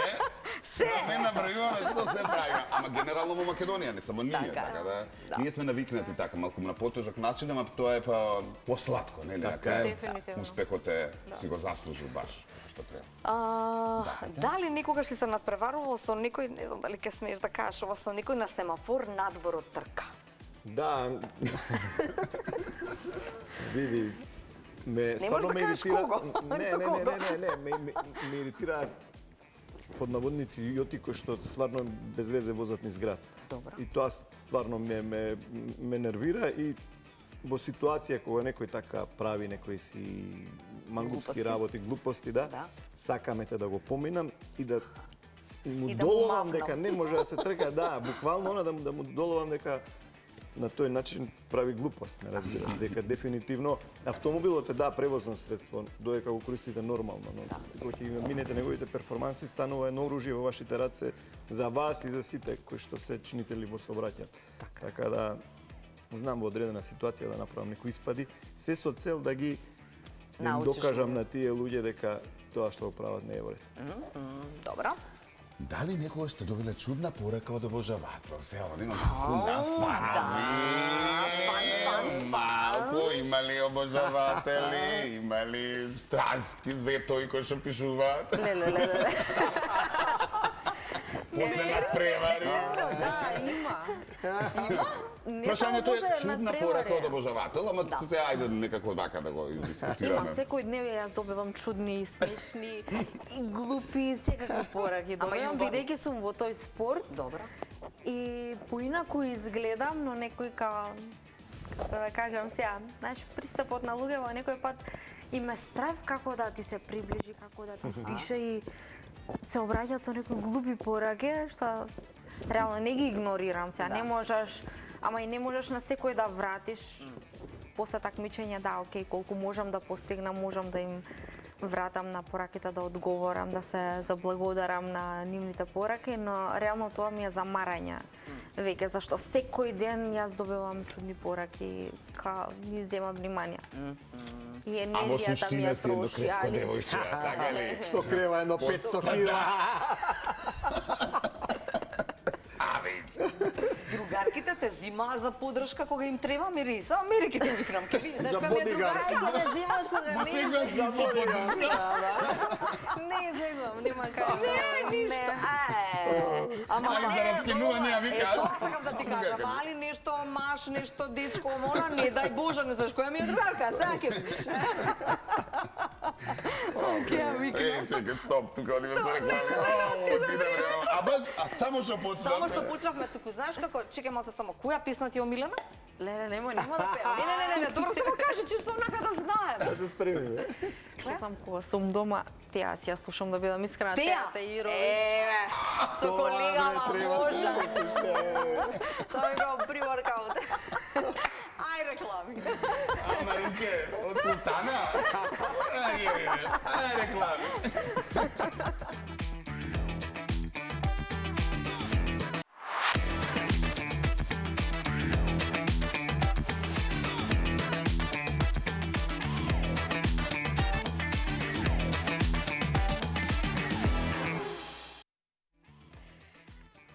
не набројуваме што се прави. Ама генерално во Македонија, не само ние, Така е. така да. Да. Ние сме навикнати така, малку на потежок начин, ама тоа е па посладко, нели? Така Така е. Дефинитивно. Успехот е си го заслужил баш, како што треба. Дали некогаш си се надпреварувал со некој, не знам дали ќе смееш да кажеш ова, со некој на семафор надвор од трка? Да. Види, стварно можеш да ме кажеш иритира. кого. Не, ме иритира под наводници јоти кои што стварно без везе возат низ град. Добро. И тоа стварно ме нервира и во ситуација кога некој така прави некои си мангупски Глупости. работи, глупости, да, Да. сакаме да го поминам и да му И да му доловам мавнам. дека не може да се трка, да, буквално она да му доловам дека на тој начин прави глупост, не разбираш, дека дефинитивно автомобилот е да превозно средство, додека го користите нормално, но кога ќе ги минете неговите перформанси, станува едно оружје во вашите раце за вас и за сите кои што се чинители во сообраќај. Така да знам во одредена ситуација да направам некои испади, се со цел да им Научиш докажам на тие луѓе дека тоа што го прават не е во ред. Добро. Дали некогаш сте добиле чудна порака од обожавател? Се, ово, нема фан. Малку, имали обожаватели, имали странски зетои кои што пишуваат. Леле. После на превари. Да, има. Не Прашањето е само чудна порака од обожавател, ама се ајде некако така да го Има издискутираме. секој днев јас добивам чудни, смешни и глупи секакви пораки. Ама Добивам има- бидејќи сум во тој спорт Добро. и поинаку изгледам, но некој како да кажам сега, знаеш, пристапот на луѓе во некој пат и ме страв како да ти се приближи, како да ти пише и се обраќаат со некои глупи пораки, што реално не ги игнорирам сега, не можеш, ама и не можеш на секој да вратиш после такмичење, да, окей, колку можам да постигнам, можам да им вратам на пораките, да одговорам, да се заблагодарам на нивните пораки, но реално тоа ми е замарање веќе, зашто секој ден јас добивам чудни пораки, ми земат внимание. И А во енергијата ми суштина ја си едно троши, крепко али... девојче, така ли? Што крева едно 500 кила. Другарките те зимаат за подршка кога им треба, мери. Само мериките им викнам. Ке ви, знаеш За кога ми е бодигард. другарка ме земаат кога не. Сега си слободна. Не излегувам, нема кај. Не, ништо. Ама Али за раскинување, ја вика. Тоа сакам да ти кажам, али нешто маш, нешто дечко, она, не дај Боже, не знаеш која ми е другарка, сега ќе биш. Ке ја викнам. Чекај, топ, тука одиме за реклама. Отидеме, а само што почнавме. Само што почнавме туку, знаеш како, чекај малце само, која песна ти е омилена? Леле, нема да пеам. Не, добро само кажи, чисто онака да знаем. Да се спремиме. Што сам кога сум дома, теа си ја слушам да бидам искрена, Теа? Теата Ирович. Со колегама може. Тоа ми го приморка од... Ај реклами. А, Маринке, од Султана? Ај, реклами.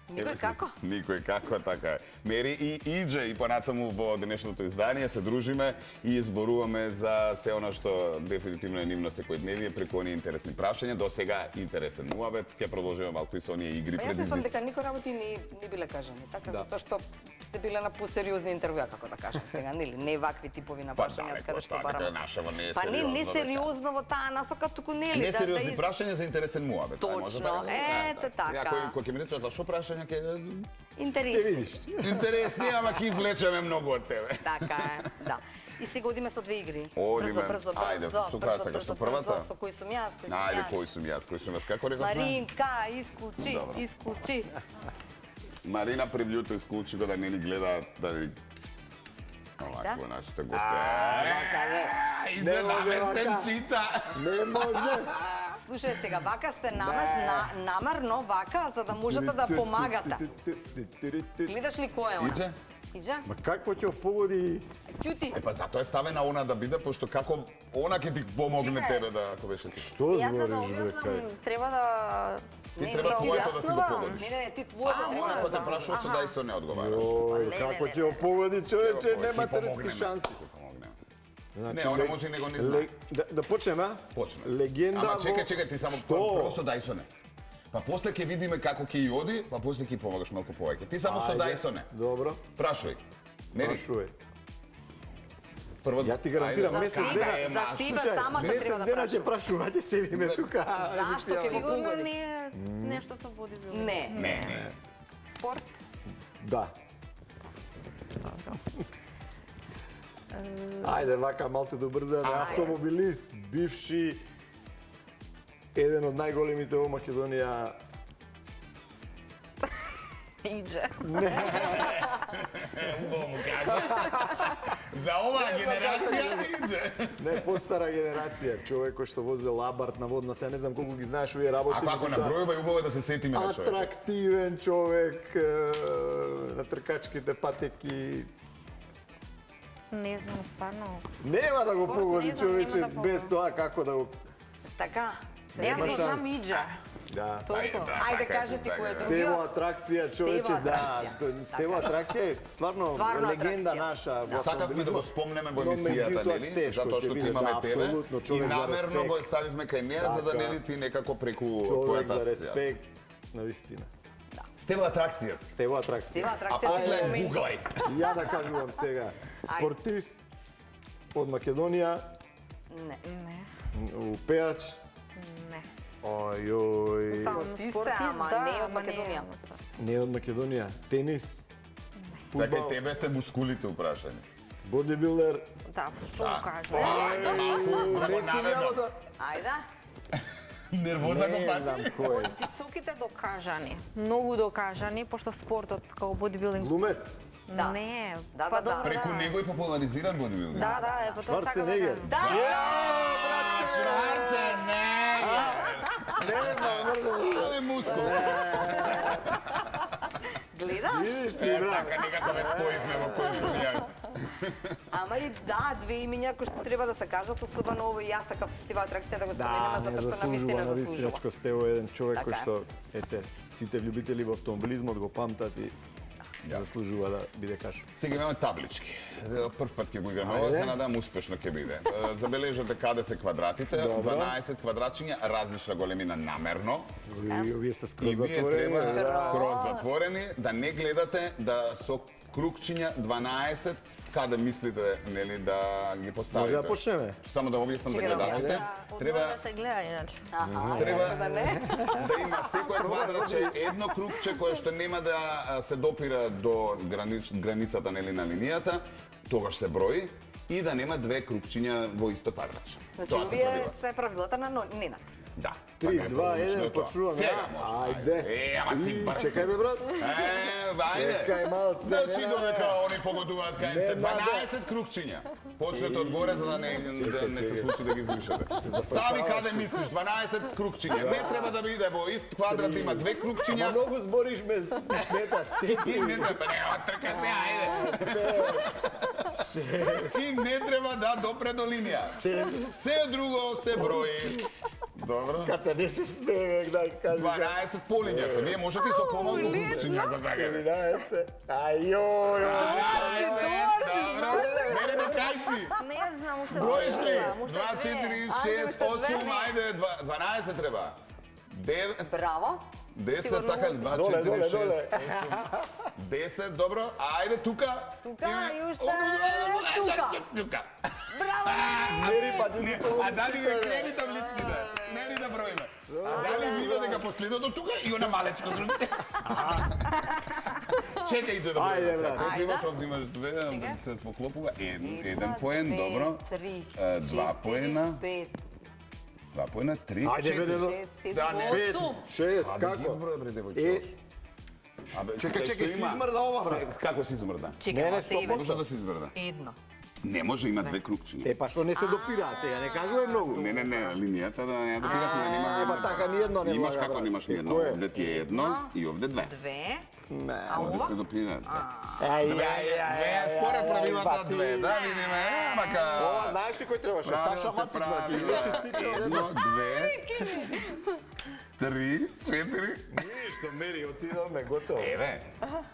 Никој како? Никој како, така е. Мери и Иџе и понатаму во денешното издание се дружиме и изборуваме за се она што дефинитивно е нивно секојдневие преку оние интересни прашања. До сега интересен муабет, ќе продолжиме малку и со оние игри Па јас мислам предизвици. дека никој работи не биле кажани, така, Да. затоа што сте биле на посериозни интервјуа, како да кажам сега, нели? Не вакви типови на Па прашања, далеко каде од што тоа, дека барам. нашево не е Па не, не сериозно, сериозно во таа насока, туку нели? Несериозни прашања за интересен муабет. Ај, може Точно, така да го ете кажем. така. Ја, кој ќе ми рече за што прашања ќе Ќе Интерес. видиш. интересни, ама ќе извлечеме многу од тебе. Така е, да. И сега одиме со две игри. Одиме. Брзо, Ајде, со која сакаш, со првата? Со кој сум јас, кој сум Ајде, јас. кој сум јас, како рековме? Маринка, исклучи, Добро. исклучи. Марина превљуто исклучи го да не ни гледаат, да ни... Овако, нашите гости. Иде Не може наместен вака. чита. Не може. Слушај сега, вака сте намарно вака, за да можете да помагате. Гледаш ли кој е она? Иđe? Иđе? Ма како ќе погоди? Ќути. Па затоа е ставена она да биде, пошто како она ќе ти помогне Чекај. тебе да, ако беше ти. Што Јас за да збориш, бе, кај? објаснам, треба да... Ти треба не, твоето да си го објаснувам. погодиш. Не, ти твоето А, треба она да кој те прашува, што дај со не одговараш. Ој, Не, како не, ќе опогоди човече, Ќе нема помогнеме, терски шанси. ќе помогнеме. Значи, Не, она може и него не знае. Да почнеме, а? Почне. Легенда Ама чекај, ти само Што? просто дај со не. Па после ќе видиме како ќе и оди, па после ќе помогаш малку повеќе. Ти само со дај со не. Добро. Прашај. Нери, Прашувај. прво... Ја ти гарантирам, Ајде, месец кака дена... е, ма, За себе Слушај, самата месец треба да дена ќе прашуваш. прашува, ќе седиме тука. Зашто ќе го Сигурно погоди? не е нешто со бодибилдинг. Не. Не. Спорт. Да. Ајде, вака малце добрзаме. Автомобилист, бивши, еден од најголемите во Македонија. Иđе. Убаво му кажа. За оваа генерација иде. Не, постара генерација. Човек кој што возе лабард на водна, се не знам колку ги знаеш овие работи. А како набројува и убаво да се сетиме на човек. Атрактивен човек, на тркачките патеки. Не знам, стварно. Нема да го Спорт, погоди не знам, човече нема да без погоди. тоа како да го... Така. Јас Нема го шанс. знам Иđа. Да. Толку. Ајде кажи ти кој е Стево другиот. атракција, човече, Стево да. атракција. Стево атракција е стварно Стварно легенда атракција. наша во Сакавме да го автомобилизмот. спомнеме во Но емисијата, меѓутоа нели? тешко Затоа ќе што ти биде, имаме да, тебе апсолутно, и човек за намерно респект. го ставивме кај неа за да Така. нели ти некако преку Човек твојата за асоцијација. респект, навистина. Стево атракција. Стево атракција. Стево А атракција после во момент. гуглај. Ја да кажувам сега, спортист од Македонија, Не. пеач, Не. ајој, Сам Спортист, спортист, ама да, не од ама не Македонија. не од Македонија, тенис, Сакај фудбал, тебе се мускулите упрашани. бодибилдер. Да, што го кажа? Ајде малку, Не сум ја да... Ајде. Нервоза го Не пати. знам кој. Високите докажани, многу докажани, пошто спортот како бодибилдинг. Глумец, Да. Не, Да, па да, да. добро, Преку да. него е популаризиран бодибилдинг. Да, да, е, па тоа сакам да Шварценегер. кажам. Да. Нема мрдо. Але мускул. Гледаш? Видиш ли, брат? Така некако ме споивме во кој сум јас. Ама и да, две имиња кои што треба да се кажат, особено овој јас сакав стива атракција да го Да, споменеме не затоа што заслужува, навистина на заслужува. вистиначко Стево е еден човек Така кој е. што, ете, сите љубители во автомобилизмот го памтат и заслужува да биде кажан. Сега имаме таблички. Прв пат ќе го играме. Ајде. Ова се надам успешно ќе биде. Забележете каде се квадратите. Добро. 12 квадратчиња, различна големина намерно. И овие се И скроз вие затворени. треба да. скроз затворени, да не гледате да со кругчиња 12 каде мислите нели да ги поставите. Може да почнеме? Само да објаснам за Чекај да гледачите. Одмора Треба да се гледа иначе. треба да не. да има секој квадратче едно кругче кое што нема да се допира до границата нели на линијата, тогаш се брои и да нема две кругчиња во исто квадратче. Значи, Тоа се овие правила. се правилата на Ненат. Да. 3, така е 2, прилично 1, е тоа. почнуваме. Сега а? може. Ајде. Ама си И брз. чекај бе, брат. Ајде. Чекај малце, Значи не, додека они погодуваат кај им се Не надо. 12 кругчиња. Почнете одгоре за да не се чекај. случи да ги избришете. зафркаваш. Стави каде мислиш 12 кругчиња. Не треба да биде во ист квадрат има две Ама кругчиња. многу збориш ме сметаш. Ти не треба, не, трка се, ајде. Ти не треба да допре до линија. Се друго се брои. Добро. Ката не се смее, дај кажи. 12 полиња се. Вие можете со помалку кругчиња ако сакате. 11. Ајој. Добро. Мене до крај си. Не знам, уште Броиш ли? знам, уште 2, 4, 6, 8, ајде, 12 треба. 9, Браво. 10, Сигурно така ли? 2, Доле, 4, доле, 6, доле. 10, добро. Ајде, тука. Тука, Име- и уште тука. тука. Тука. Браво. Мери па ти ги А дали ви крени табличките? Нери да броиме. Дали види дека последното тука и она малечко крумче? Чекај че да Ајде, броиме. брат. Колку имаш Ајде. овде имаш две, Чекај. се споклопува. Еден поен, добро. 3, 2 поена, 5, 2 поена, 3, Ајде, бе, 4. но. 6, Да, не. 7, 5, 8. 6, Абе, ги како? изброја, бре, девојче. Е, Абе, чекај, што чекај, си има? измрда ова, брат. Како си измрда? Не, Чекај, не, ма тебе. 100%. Може да се измрда. Едно. Не може, има две кругчиња. Е, па што не се допираат сега, не кажуваме многу. Не, линијата да не ја допирате, да нема. Ема така ни едно не Имаш влага, како брат. немаш ни едно. Кој е? Овде ти е едно и овде две. 2. Не. А Овде ова? се допираат. Две, Според правилата две, да видиме, мака. Ова знаеш ли кој требаше? Правило Саша се Матич, брат, прави, играше да. сите од Едно, едно. две, 3, 4. Ништо, Мери, отидоме, готово. Еве.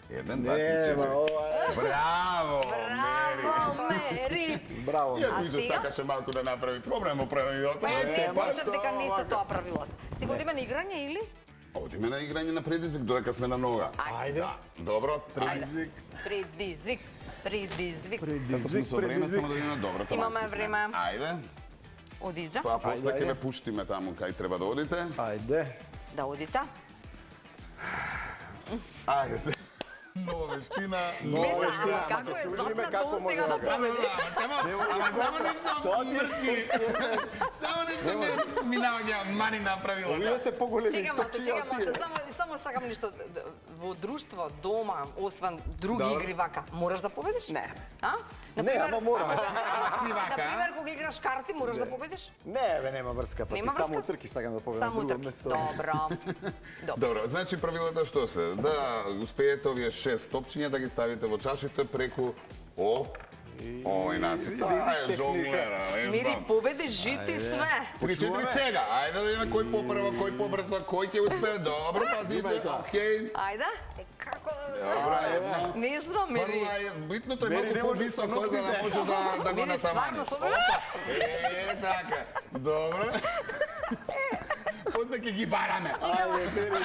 Еден, два, три, Не, ма, четири. ова е. Браво, Мери. Браво, Мери. Браво. Иако А и да сега? сакаше малку да направи проблем во правилото, Па но јас се си пак мислам дека не се тоа правилото. Сега одиме на играње или? Одиме на играње на предизвик, додека сме на нога. Ајде. Добро, Предизвик. Предизвик. Како сме со време, само да видиме добро. Имаме време. Ајде, Одиđa. па после Ајде, ќе ве ајде. пуштиме таму кај треба да одите. Ајде. Да одите. Ајде се. Нова вештина, Нова вештина, ама Како ќе е се видиме запнато, како може сега да да прави. Само нешто Тоа ти е спортски. Само нешто минавање од мани направила. Овие се поголеми Чекам, токчија од тие. само сакам нешто во друштво, дома, освен други Добро. игри вака, мораш да победиш? Не. А? Не, ама морам. Например, кога играш карти, мораш да победиш? Не, бе, нема врска, па ти Нема само врска? утрки сакам да победам Само друго утрки. место. Добро. Добро, значи правилата што се? Да успеете овие 6 топчиња да ги ставите во чашите преку иначе. Тоа е жонглера, Мири, победиш, жити све. 3-4 сега. Ајде да видиме кој попрво, кој побрзо, кој ќе успее. Добро, пазите. Зимај тоа. Океј. Ајде. Како да Добро, едно. Не знам, Мири. Фрла е, битното е Мери, малку не може повисоко со за да ноктите. може да го Мири, стварно, насамани. Така. Добро. После ќе ги бараме. Ајде, бери.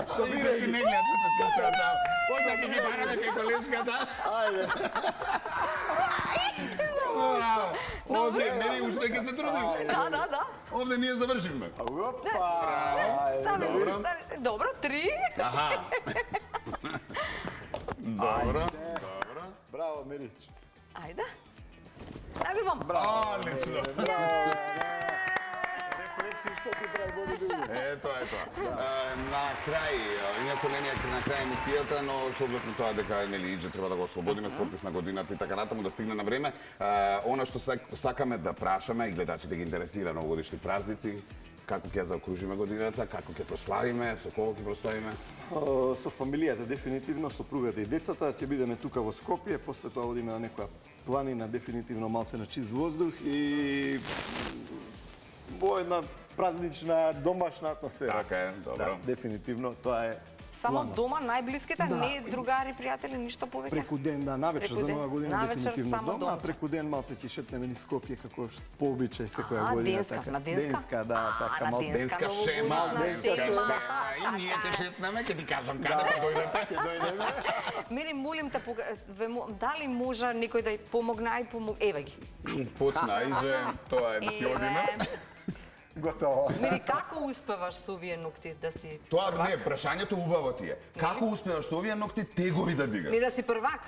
Собирај ги не гледаш што се случува таму. После ќе ги бараме кај колешката. Ајде. Браво. Овде, мери, уште ќе се трудим. Да. Овде ние завршивме. Опа. Стави, Добро. стави. Добро, 3. Аха. Добро. Браво, Мерич. Ајде. Ајде вам. Одлично. Рефлекси што ти прави бодибилдинг. Ето. На крај, инаку не е на крај емисијата, но со оглед на тоа дека нели иџе треба да го ослободиме спортист на годината и така натаму да стигне на време. Она што сакаме да прашаме и гледачите ги интересира новогодишни празници, како ќе ја заокружиме годината, како ќе прославиме, со кого ќе прославиме. Со фамилијата дефинитивно, сопругата и децата, ќе бидеме тука во Скопје, после тоа одиме на некоја планина, дефинитивно малце на чист воздух и во една празнична, домашна атмосфера. Така е, добро. Да, дефинитивно, тоа е Само планот. дома, најблиските, не другари, пријатели, ништо повеќе. Преку ден, да, навечер Преку за ден. нова година Навечер дефинитивно само дома, а дома. преку ден малце ќе шетнеме низ Скопје како по обичај секоја година. денска, на денска? Денска, да, така, на малце. Денска шема, новогодишна шема. И ние ќе шетнеме, ќе ти кажам каде ќе дојдете. Ќе дојдеме. Мири, молим те, дали може некој да ја помогне, ај помог... Еве ги. Почна, иже, тоа е да си одиме. Готово. Мири, како успеваш со овие ногти да си... Тоа не, прашањето убаво ти е. Како успеваш со овие ногти тегови да дигаш? Не да си првак?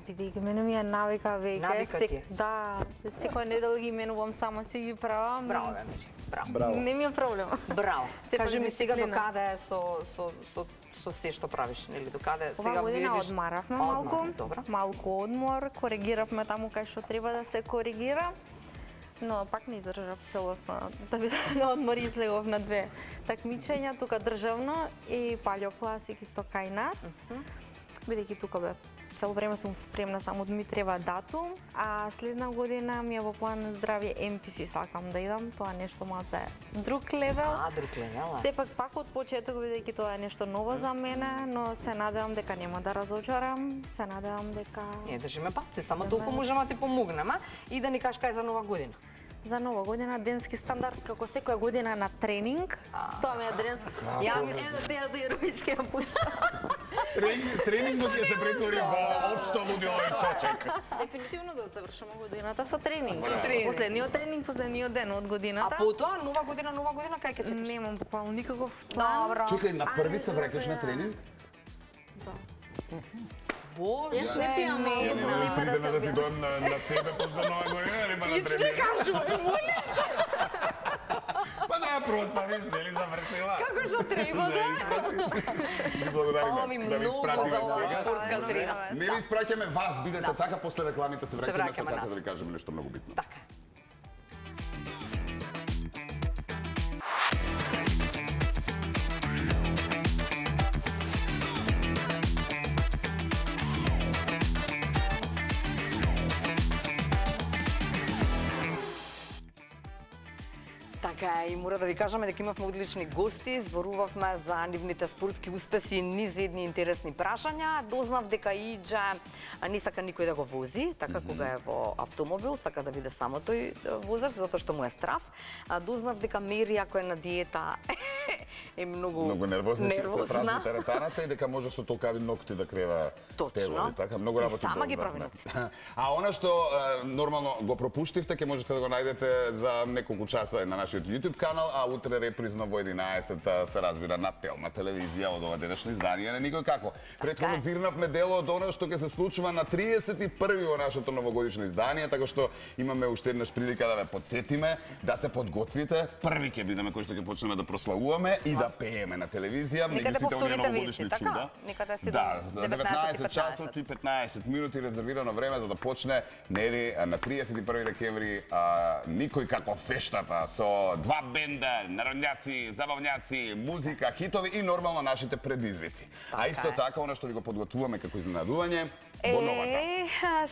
Бидејќи мене ми е навика веќе. Навика ти е? Да, секоја недела ги менувам, само си ги правам. Браво, бе, Мири. Браво. Браво. Не ми е проблем. Браво. Сепак Кажи ми сега дисциплина. докаде е со се што правиш, нели? Докаде сега Ова година видиш? одмаравме малку, Добро. малку одмор, коригиравме таму кај што треба да се коригира. Но пак не издржав целосно да бидам на одмор, излегов на 2 такмичења, тука државно и Палео Класик исто кај нас. Бидејќи тука бе цело време сум спремна, само да ми треба датум, а следна година ми е во план здравје NPC сакам да идам, тоа нешто малце друг левел. Друг левел, Сепак пак од почеток, бидејќи тоа е нешто ново за мене, но се надевам дека нема да разочарам, се надевам дека Ние држиме палци, само толку можеме да ти помогнеме и да ни кажеш кај за нова година. за нова година денски стандард како секоја година на тренинг. Тоа ми е денски. Ја мислам да ја ручки ја пуштам. Тренингот ќе се претвори во општо лудило и чочек. Дефинитивно да завршиме годината со тренинг. Со тренинг. Последниот ден од А годината. потоа нова година кај ќе чекаш? Немам буквално никаков план. Добро. Чекај, на први се враќаш на тренинг? Да. Боже, Јас не пијам не. малку, Нема нема да се си дојдам на себе после нова година, нема на Ич не тренинг. кажуваме, моли. Па да ја прославиш, нели завршила? Како што треба да? Ви благодариме Ами да ви многу испратиме за ова сега. подкаст, Катерина. Не ви испраќаме вас, бидете така, после рекламите се враќаме со враќаме така нас. да ви кажеме нешто многу битно. Така. Така е, и мора да ви кажеме дека имавме одлични гости, зборувавме за нивните спортски успеси и низ едни интересни прашања. Дознав дека Иџа не сака никој да го вози, така кога е во автомобил, сака да биде само тој возач, затоа што му е страв. Дознав дека Мери, ако е на диета, е многу Многу нервозна, се празни теретаната и дека може со толкави ногти да крева Точно. така, многу работи. Сама ги прави ногти. А она што нормално го пропуштивте, ќе можете да го најдете за неколку часа на нашиот YouTube канал, а утре репризно во 11 се разбира на Телма телевизија од ова денешно издание на Никој како. Претходно зирнавме дело од оно што ќе се случува на 31 во нашето новогодишно издание, така што имаме уште еднаш прилика да ве подсетиме, да се подготвите. Први ќе бидеме кои што ќе почнеме да прославуваме и да пееме на телевизија. Некаде повторите вести, така? Некаде си да, за 19 часот и 15 минути резервирано време за да почне нели на 31 декември Никој како фештата со два бенда, народњаци, забавњаци, музика, хитови и нормално нашите предизвици. А исто така, она што ви го подготвуваме како изненадување, во новата.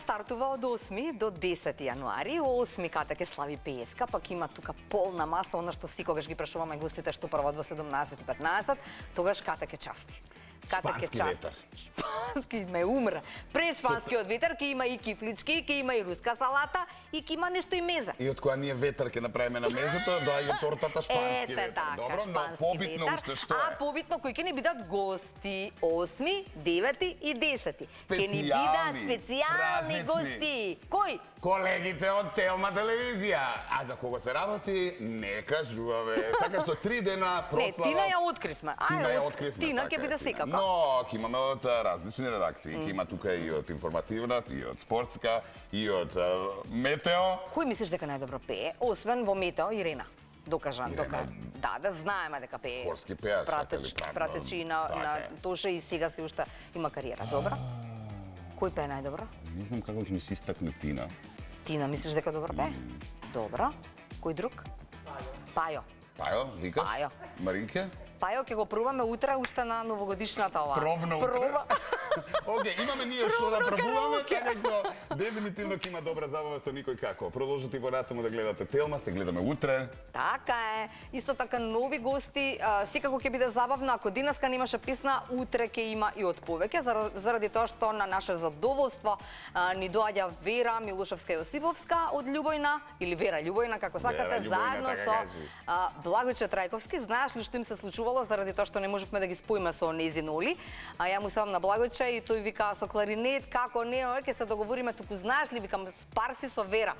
Стартува од 8 до 10 јануари. 8 ката ќе слави Песка, пак има тука полна маса, она што секогаш ги прашуваме гостите што прават во 17 и 15, тогаш ката ќе части. Шпански ветер. Шпански ме умра. Пред шпанскиот ветер ќе има и кифлички, ќе има и руска салата и ќе има нешто и меза. И од која ние ветер ќе направиме на мезето, доаѓа тортата шпански ветер. Така, Добро, но побитно уште што е? А побитно кои ќе ни бидат гости 8, 9 и 10. Ќе ни бидат специјални гости. Кој? Колегите од Телма телевизија. А за кого се работи, не кажуваме. Така што 3 дена прослава. Не, Тина ја откривме. Тина ја откривме. Тина ќе биде секако. Но ќе имаме од различни редакции. Ќе има тука и од информативна, и од спортска, и од метео. Кој мислиш дека најдобро пее? Освен во метео, Ирена. Докажам. Да, знаеме дека пее. Хорски пејач. Пратечи на Тоше и сега се уште има кариера. Добра? Кој пее најдобро? Не знам како ќе ми се истакне Тина. Тина, мислиш дека добро пее? Добро. Кој друг? Пајо. Пајо, викаш? Пајо. Маринке? Пајо ќе го пробаме утре уште на новогодишната ова. Пробно утре? Океј, имаме ние што да пробуваме, така што дефинитивно ќе има добра забава со Никој како. Продолжете во натаму да гледате Телма, се гледаме утре. Така е. Исто така нови гости, секако ќе биде забавно. Ако денеска немаше песна, утре ќе има и од повеќе, заради тоа што на наше задоволство ни доаѓа Вера Милушевска Јосиповска од Љубојна, или Вера Љубојна, како сакате, заедно со Благојче Трајковски. Знаеш ли што им се случувало, заради тоа што не можевме да ги споиме со незин Оли. А ја му сам на Благојче и тој вика со кларинет, како не, ќе се договориме, туку знаеш ли, викам, спарси со Вера.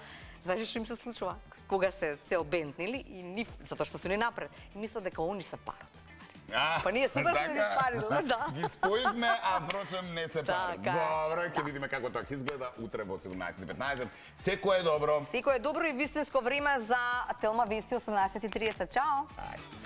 Знаеш што им се случува? Кога се цел бенд, нели? И нив, затоа што се ни напред. И мисла дека они се парат. Па ние супер сме ги спариле, да. Ги споивме, а впрочем не се парат. Добро, ќе видиме како тоа ќе изгледа утре во 17:15. Секој е добро. Секој е добро и вистинско време за Телма вести 18:30. Чао. Ајде.